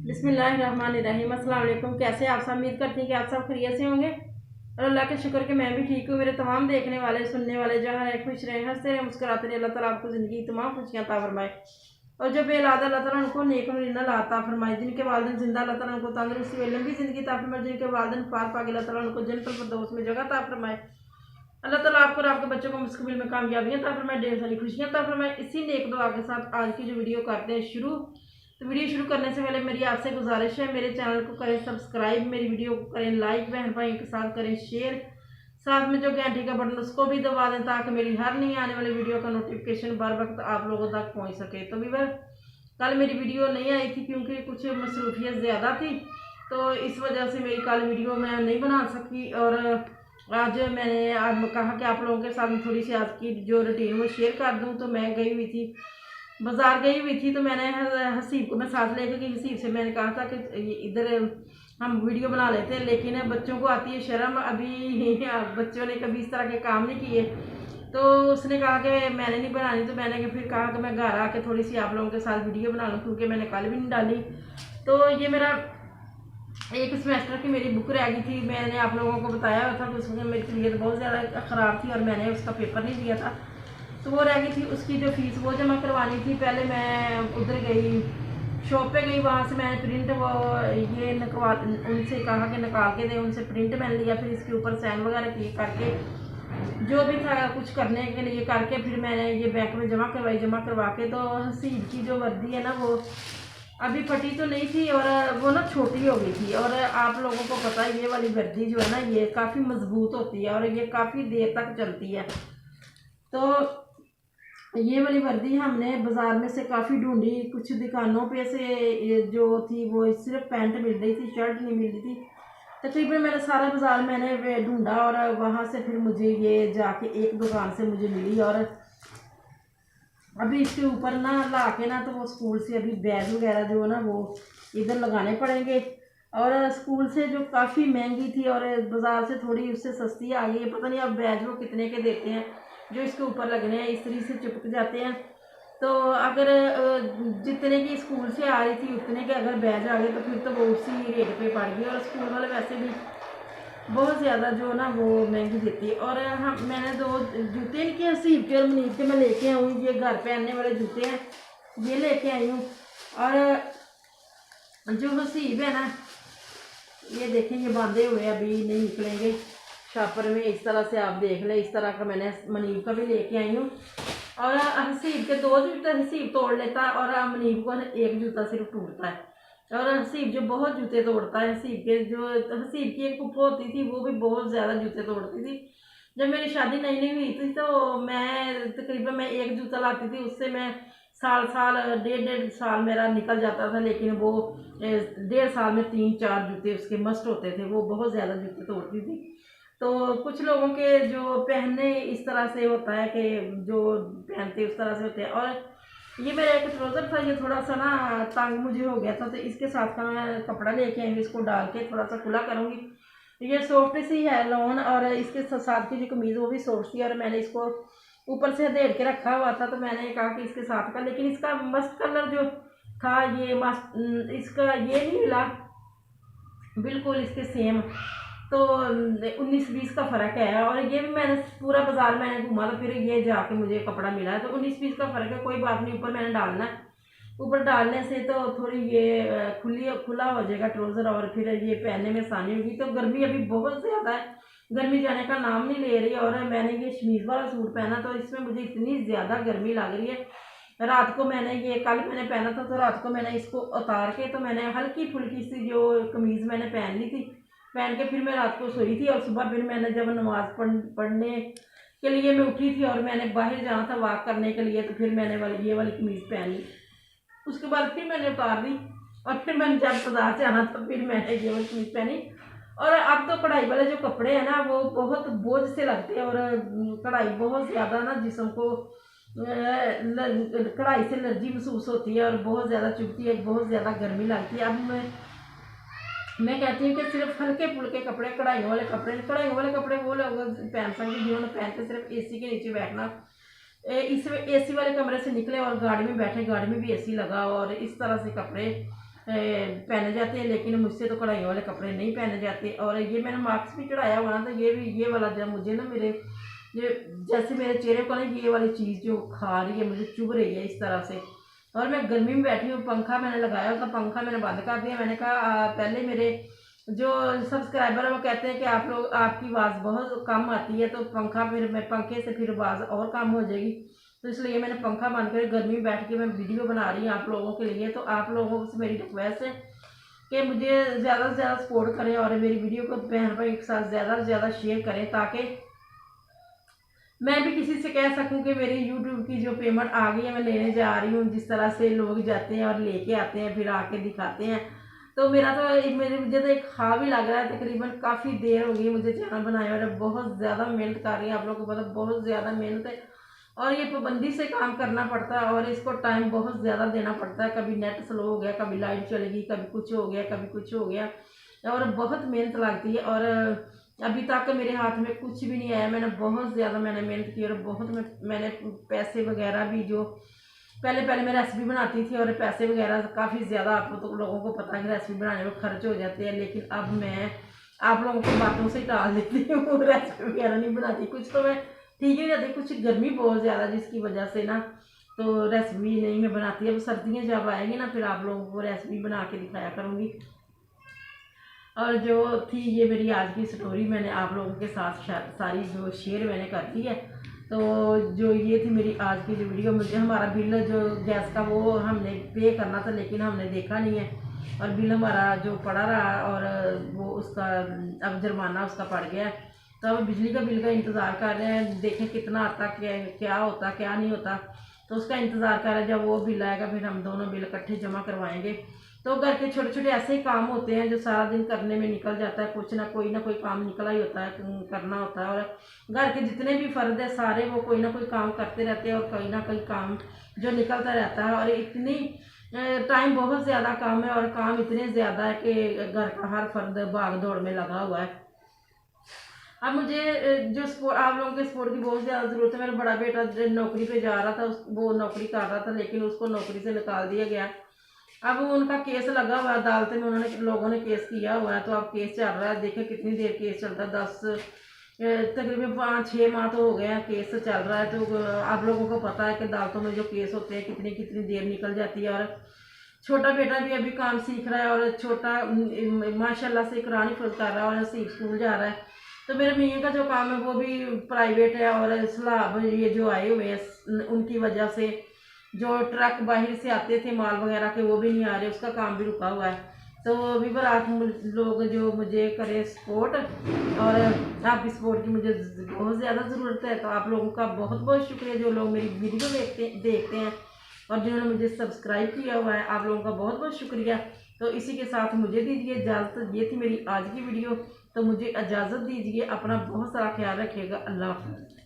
बिस्मिल्लाहिर्रहमानिर्रहीम। अस्सलाम वालेकुम। कैसे आप सब? उम्मीद करती हैं कि आप सब खैरियत से होंगे और अल्लाह के शुक्र के मैं भी ठीक हूँ। मेरे तमाम देखने वाले सुनने वाले जहाँ रहे खुश रहें, हंसते रहें, मुस्कुराते रहें। अल्लाह ताला आपको ज़िंदगी तमाम खुशियाँ अता फरमाए और जो बेऔलाद अल्लाह ताला उनको नेक और नरीना अता फरमाए। जिनके वालिदैन जिंदा अल्लाह ताला उनको तंदुरुस्ती व लंबी ज़िंदगी अता फरमाए। जिनके वालिदैन वफात पा गए अल्लाह ताला उनको जन्नतुल फिरदौस में जगह अता फरमाए। अल्लाह ताला आपको और आपके बच्चों को मुस्तकबिल में कामयाबियाँ अता फरमाए, ढेर सारी खुशियाँ अता फरमाए। इसी नेक दुआ के साथ आज की जो वीडियो करते हैं शुरू। तो वीडियो शुरू करने से पहले मेरी आपसे गुजारिश है, मेरे चैनल को करें सब्सक्राइब, मेरी वीडियो को करें लाइक, बहन भाइयों के साथ करें शेयर, साथ में जो घंटी का बटन उसको भी दबा दें ताकि मेरी हर नई आने वाली वीडियो का नोटिफिकेशन बर वक्त आप लोगों तक पहुंच सके। तो वीवर कल मेरी वीडियो नहीं आई थी क्योंकि कुछ मसरूफियत ज़्यादा थी, तो इस वजह से मेरी कल वीडियो मैं नहीं बना सकी। और आज मैंने कहा कि आप लोगों के साथ थोड़ी सी आज की जो रूटीन वो शेयर कर दूं। तो मैं गई हुई थी, बाजार गई हुई थी, तो मैंने हसीब को मैं साथ लेकर गई। हसीब से मैंने कहा था कि इधर हम वीडियो बना लेते हैं, लेकिन बच्चों को आती है शर्म, अभी बच्चों ने कभी इस तरह के काम नहीं किए। तो उसने कहा कि मैंने नहीं बनानी, तो मैंने फिर कहा कि मैं घर आके थोड़ी सी आप लोगों के साथ वीडियो बना लूँ क्योंकि मैंने कल भी नहीं डाली। तो ये मेरा एक सेमेस्टर की मेरी बुक रह गई थी, मैंने आप लोगों को बताया था कि उसमें मेरी तबीयत बहुत ज़्यादा ख़राब थी और मैंने उसका पेपर नहीं दिया था, तो वो रह गई थी। उसकी जो फीस वो जमा करवानी थी। पहले मैं उधर गई, शॉप पे गई, वहाँ से मैंने प्रिंट वो ये उनसे कहा कि निकाल के दें, उनसे प्रिंट मैंने लिया। फिर इसके ऊपर साइन वगैरह किए करके जो भी था कुछ करने के लिए करके फिर मैंने ये बैंक में जमा करवाई। जमा करवा के तो हसीब की जो वर्दी है ना वो अभी फटी तो नहीं थी और वो ना छोटी हो गई थी। और आप लोगों को पता है ये वाली वर्दी जो है ना ये काफ़ी मजबूत होती है और ये काफ़ी देर तक चलती है। तो ये वाली वर्दी हमने बाज़ार में से काफ़ी ढूंढी, कुछ दुकानों पे से जो थी वो सिर्फ पैंट मिल रही थी, शर्ट नहीं मिल रही थी। तकरीबन मैंने सारा बाज़ार मैंने ढूंढा और वहाँ से फिर मुझे ये जाके एक दुकान से मुझे मिली। और अभी इसके ऊपर ना ला के ना तो वो स्कूल से अभी बैग वगैरह जो है ना वो इधर लगाने पड़ेंगे। और स्कूल से जो काफ़ी महंगी थी और बाज़ार से थोड़ी उससे सस्ती आ गई है। पता नहीं अब बैग वो कितने के देते हैं जो इसके ऊपर लगने हैं, इस्त्री से चिपक जाते हैं। तो अगर जितने की स्कूल से आ रही थी उतने के अगर बैग आ गए तो फिर तो वो उसी रेट पे पड़ गई। और स्कूल वाले वैसे भी बहुत ज़्यादा जो ना वो महंगी देती है। और हम मैंने दो जूते इनके हसीब के और मुनीब के मैं लेके आई हूँ, ये घर पहनने वाले जूते हैं, ये लेके आई हूँ। और जो हसीब है ना ये देखें, ये बांधे हुए अभी नहीं निकलेंगे शापर में, इस तरह से आप देख लें। इस तरह का मैंने मुनीब का भी लेके आई हूँ। और हसीब के दो जूते हसीब तोड़ लेता है और मुनीब को एक जूता सिर्फ टूटता है। और हसीब जो बहुत जूते तोड़ता है, हसीब के जो हसीब की एक पुप्पो होती थी वो भी बहुत ज़्यादा जूते तोड़ती थी। जब मेरी शादी नई नई हुई थी तो मैं तकरीबन मैं एक जूता लाती थी, उससे मैं साल साल डेढ़ साल मेरा निकल जाता था। लेकिन वो 1.5 साल में 3-4 जूते उसके मस्ट होते थे, वो बहुत ज़्यादा जूते तोड़ती थी। तो कुछ लोगों के जो पहनने इस तरह से होता है कि जो पहनते उस तरह से होते हैं। और ये मेरा एक ट्राउज़र था, ये थोड़ा सा ना तंग मुझे हो गया था, तो इसके साथ का मैं कपड़ा लेके आई हूँ, इसको डाल के थोड़ा सा खुला करूँगी। ये सॉफ्ट सी है लॉन और इसके साथ की जो कमीज़ वो भी सॉफ्ट थी और मैंने इसको ऊपर से अधेड़ के रखा हुआ था। तो मैंने कहा कि इसके साथ का, लेकिन इसका मस्त कलर जो था ये मस्त इसका ये नहीं मिला बिल्कुल इसके सेम। तो 19-20 का फ़र्क है। और ये भी मैंने पूरा बाजार मैंने घूमा तो फिर ये जाके मुझे कपड़ा मिला है। तो 19-20 का फ़र्क है, कोई बात नहीं, ऊपर मैंने डालना है। ऊपर डालने से तो थोड़ी ये खुला हो जाएगा ट्राउज़र और फिर ये पहनने में आसानी होगी। तो गर्मी अभी बहुत ज़्यादा है, गर्मी जाने का नाम नहीं ले रही। और मैंने ये शमीज़ वाला सूट पहना तो इसमें मुझे इतनी ज़्यादा गर्मी लग रही है। रात को मैंने ये कल मैंने पहना था तो रात को मैंने इसको उतार के तो मैंने हल्की फुल्की सी जो कमीज़ मैंने पहन ली थी, पहन के फिर मैं रात को सोई थी। और सुबह फिर मैंने जब नमाज़ पढ़ने के लिए मैं उठी थी और मैंने बाहर जाना था वॉक करने के लिए, तो फिर मैंने ये वाली कमीज़ पहन ली। उसके बाद फिर मैंने उतार दी और फिर मैंने जब बाजार से आना था फिर मैंने ये वाली कमीज़ पहनी। और अब तो कढ़ाई वाले जो कपड़े हैं ना वो बहुत बोझ से लगते हैं और कढ़ाई बहुत ज़्यादा ना जिस्म को कढ़ाई से एलर्जी महसूस होती है और बहुत ज़्यादा चुभती है, बहुत ज़्यादा गर्मी लगती है। अब मैं कहती हूँ कि सिर्फ हल्के फुल्के कपड़े, कढ़ाइयों वाले कपड़े वो लोग पहन सकते जिन्होंने पहनते सिर्फ एसी के नीचे बैठना, इस एसी वाले कमरे से निकले और गाड़ी में बैठे, गाड़ी में भी एसी लगा और इस तरह से कपड़े पहने जाते हैं, लेकिन मुझसे तो कढ़ाई वाले कपड़े नहीं पहने जाते। और ये मैंने मार्क्स भी चढ़ाया हुआ ना, तो ये वाला जब मुझे ना मेरे ये जैसे मेरे चेहरे को ना ये वाली चीज़ जो खा रही है, मुझे चुभ रही है इस तरह से। और मैं गर्मी में बैठी हूँ, पंखा मैंने लगाया होता, पंखा मैंने बंद कर दिया। मैंने कहा पहले मेरे जो सब्सक्राइबर है वो कहते हैं कि आप लोग आपकी आवाज़ बहुत कम आती है, तो पंखा फिर मैं पंखे से फिर आवाज़ और कम हो जाएगी, तो इसलिए मैंने पंखा बंद कर गर्मी में बैठ के मैं वीडियो बना रही हूँ आप लोगों के लिए। तो आप लोगों से मेरी रिक्वेस्ट है कि मुझे ज़्यादा से ज़्यादा सपोर्ट करें और मेरी वीडियो को बहन भाई के साथ ज़्यादा से ज़्यादा शेयर करें, ताकि मैं भी किसी से कह सकूं कि मेरी यूट्यूब की जो पेमेंट आ गई है मैं लेने जा रही हूँ। जिस तरह से लोग जाते हैं और लेके आते हैं फिर आके दिखाते हैं, तो मेरा तो मुझे तो एक खा भी लग रहा है। तकरीबन काफ़ी देर हो गई मुझे चैनल बनाए हुए, बहुत ज़्यादा मेहनत कर रही है, आप लोगों को पता बहुत ज़्यादा मेहनत है और ये पाबंदी से काम करना पड़ता है और इसको टाइम बहुत ज़्यादा देना पड़ता है। कभी नेट स्लो हो गया, कभी लाइट चलेगी, कभी कुछ हो गया, कभी कुछ हो गया, और बहुत मेहनत लगती है। और अभी तक मेरे हाथ में कुछ भी नहीं आया। मैंने बहुत ज़्यादा मेहनत की और बहुत मैंने पैसे वगैरह भी जो पहले मैं रेसिपी बनाती थी और पैसे वगैरह काफ़ी ज़्यादा, आप तो लोगों को पता है कि रेसिपी बनाने में खर्च हो जाते हैं, लेकिन अब मैं आप लोगों को बातों से टाल देती हूँ रेसिपी वगैरह नहीं बनाती। कुछ तो मैं ठीक ही जाती, कुछ गर्मी बहुत ज़्यादा जिसकी वजह से ना तो रेसिपी नहीं मैं बनाती। अब सर्दियाँ जब आएंगी ना फिर आप लोगों को रेसिपी बना के दिखाया करूँगी। और जो थी ये मेरी आज की स्टोरी, मैंने आप लोगों के साथ सारी जो शेयर मैंने कर दी है। तो जो ये थी मेरी आज की जो वीडियो, मुझे हमारा बिल जो गैस का वो हमने पे करना था लेकिन हमने देखा नहीं है और बिल हमारा जो पड़ा रहा और वो उसका अब जुर्माना उसका पड़ गया। तो अब बिजली का बिल का इंतज़ार कर रहे हैं, देखें कितना आता, क्या होता क्या नहीं होता, तो उसका इंतज़ार कर रहे हैं। जब वो बिल आएगा फिर हम दोनों बिल इकट्ठे जमा करवाएंगे। तो घर के छोटे छोटे ऐसे ही काम होते हैं जो सारा दिन करने में निकल जाता है, कुछ ना कोई काम निकला ही होता है, करना होता है। और घर के जितने भी फर्द है सारे वो कोई ना कोई काम करते रहते हैं और कोई ना कोई काम जो निकलता रहता है। और इतनी टाइम बहुत ज़्यादा काम है और काम इतने ज़्यादा है कि घर का हर फर्द भाग दौड़ में लगा हुआ है। अब मुझे जो सपोर्ट आप लोगों के सपोर्ट की बहुत ज़्यादा ज़रूरत है। मेरा बड़ा बेटा नौकरी पे जा रहा था, वो नौकरी कर रहा था लेकिन उसको नौकरी से निकाल दिया गया। अब उनका केस लगा हुआ है अदालत में, उन्होंने लोगों ने केस किया हुआ है, तो अब केस चल रहा है। देखें कितनी देर केस चलता है, तकरीबन 5-6 माह तो हो गए हैं केस चल रहा है। तो आप लोगों को पता है कि अदालतों में जो केस होते हैं कितनी कितनी देर निकल जाती है। और छोटा बेटा भी अभी काम सीख रहा है और छोटा माशाल्लाह से कुरान हिफ्ज़ कर रहा है और सीख स्कूल जा रहा है। तो मेरे मियाँ का जो काम है वो भी प्राइवेट है और सलाब ये जो आए हुए हैं उनकी वजह से जो ट्रक बाहर से आते थे माल वगैरह के वो भी नहीं आ रहे, उसका काम भी रुका हुआ है। तो अभी पर आप लोग जो मुझे करें सपोर्ट, और आपकी सपोर्ट की मुझे बहुत ज़्यादा ज़रूरत है। तो आप लोगों का बहुत बहुत शुक्रिया जो लोग मेरी वीडियो देखते हैं और जिन्होंने मुझे सब्सक्राइब किया हुआ है, आप लोगों का बहुत बहुत शुक्रिया। तो इसी के साथ मुझे दीजिए इजाज़त। ये थी मेरी आज की वीडियो, तो मुझे इजाज़त दीजिए। अपना बहुत सारा ख्याल रखिएगा। अल्लाह हाफ़िज़।